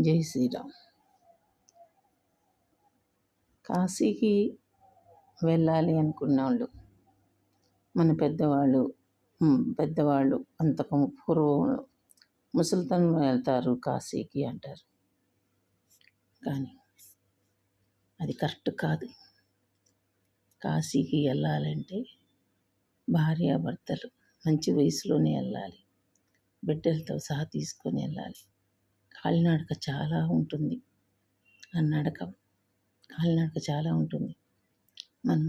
జై శ్రీరామ్. కాశీకి వెళ్ళాలి అనుకున్నవాళ్ళు, మన పెద్దవాళ్ళు అంతకు పూర్వం ముసలితనంలో వెళ్తారు కాశీకి అంటారు. కానీ అది కరెక్ట్ కాదు. కాశీకి వెళ్ళాలంటే భార్యాభర్తలు మంచి వయసులోనే వెళ్ళాలి. బిడ్డలతో సహా తీసుకొని వెళ్ళాలి. కాలినడక చాలా ఉంటుంది. కాలినడక చాలా ఉంటుంది. మనం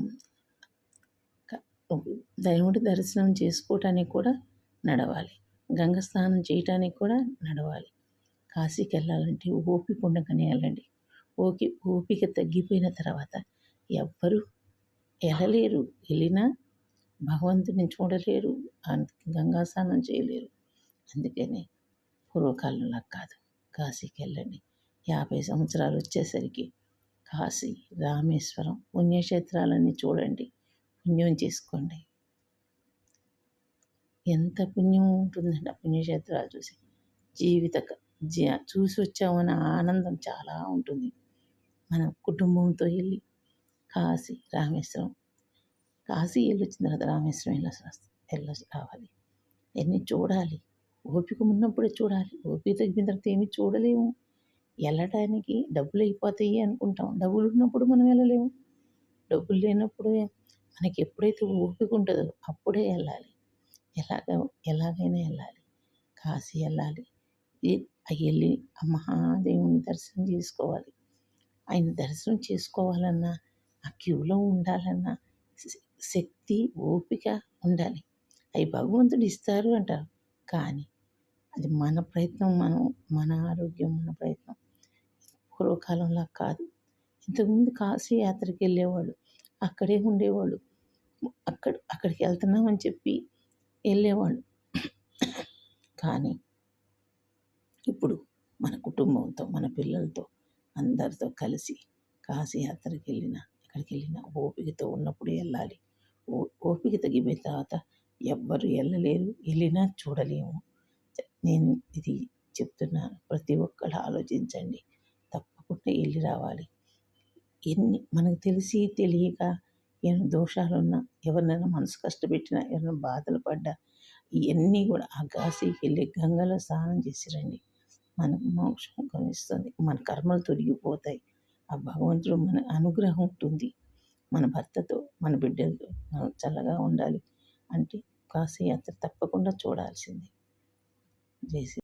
దేవుడి దర్శనం చేసుకోవటానికి కూడా నడవాలి. గంగ స్నానం చేయటానికి కూడా నడవాలి. కాశీకి వెళ్ళాలంటే ఓపిక ఉండగానే వెళ్ళండి. ఓపిక తగ్గిపోయిన తర్వాత ఎవ్వరూ వెళ్ళలేరు. వెళ్ళినా భగవంతుని చూడలేరు, గంగా స్నానం చేయలేరు. అందుకని పూర్వకాలంలా కాదు, కాశీకి వెళ్ళండి. 50 సంవత్సరాలు వచ్చేసరికి కాశీ, రామేశ్వరం పుణ్యక్షేత్రాలన్నీ చూడండి, పుణ్యం చేసుకోండి. ఎంత పుణ్యం ఉంటుందండి ఆ పుణ్యక్షేత్రాలు చూసి. చూసి వచ్చామన్న ఆనందం చాలా ఉంటుంది. మన కుటుంబంతో వెళ్ళి కాశీ, రామేశ్వరం, కాశీ వెళ్ళొచ్చిన తర్వాత రామేశ్వరం వెళ్ళి రావాలి. ఎన్ని చూడాలి. ఓపిక ఉన్నప్పుడే చూడాలి. ఓపిక తగ్గిన తర్వాత ఏమి చూడలేము. వెళ్ళటానికి డబ్బులు అయిపోతాయి అనుకుంటాం. డబ్బులు ఉన్నప్పుడు మనం వెళ్ళలేము. డబ్బులు లేనప్పుడు మనకి ఎప్పుడైతే ఓపిక ఉంటుందో అప్పుడే వెళ్ళాలి. ఎలాగైనా వెళ్ళాలి. కాశీ వెళ్ళాలి. వెళ్ళి ఆ మహాదేవుని దర్శనం చేసుకోవాలి. ఆయన దర్శనం చేసుకోవాలన్నా, ఆ క్యూలో ఉండాలన్నా శక్తి, ఓపిక ఉండాలి. అవి భగవంతుడు ఇస్తారు అంటారు. కానీ అది మన ప్రయత్నం, మన ఆరోగ్యం, మన ప్రయత్నం. పూర్వకాలంలా కాదు. ఇంతకుముందు కాశీ యాత్రకి వెళ్ళేవాళ్ళు, అక్కడే ఉండేవాళ్ళు. అక్కడికి వెళ్తున్నామని చెప్పి వెళ్ళేవాళ్ళు. కానీ ఇప్పుడు మన కుటుంబంతో, మన పిల్లలతో, అందరితో కలిసి కాశీ యాత్రకి ఎక్కడికి వెళ్ళినా ఓపికతో ఉన్నప్పుడు వెళ్ళాలి. ఓపిక తగ్గిపోయిన తర్వాత ఎవ్వరు వెళ్ళలేరు. వెళ్ళినా చూడలేము. నేను ఇది చెప్తున్నాను, ప్రతి ఒక్కరు ఆలోచించండి. తప్పకుండా వెళ్ళి రావాలి. మనకు తెలిసి తెలియక ఏమైనా దోషాలున్నా, ఎవరినైనా మనసు కష్టపెట్టినా, ఎవరైనా బాధలు పడ్డా, ఇవన్నీ కూడా ఆ కాశీకి వెళ్ళి గంగలో స్నానం చేసి రండి. మనకు మోక్షం కలుస్తుంది. మన కర్మలు తొలగిపోతాయి. ఆ భగవంతుడు మన అనుగ్రహం ఉంటుంది. మన భర్తతో, మన బిడ్డలతో మనం చల్లగా ఉండాలి అంటే కాశీ యాత్ర తప్పకుండా చూడాల్సిందే. జై శ్రీ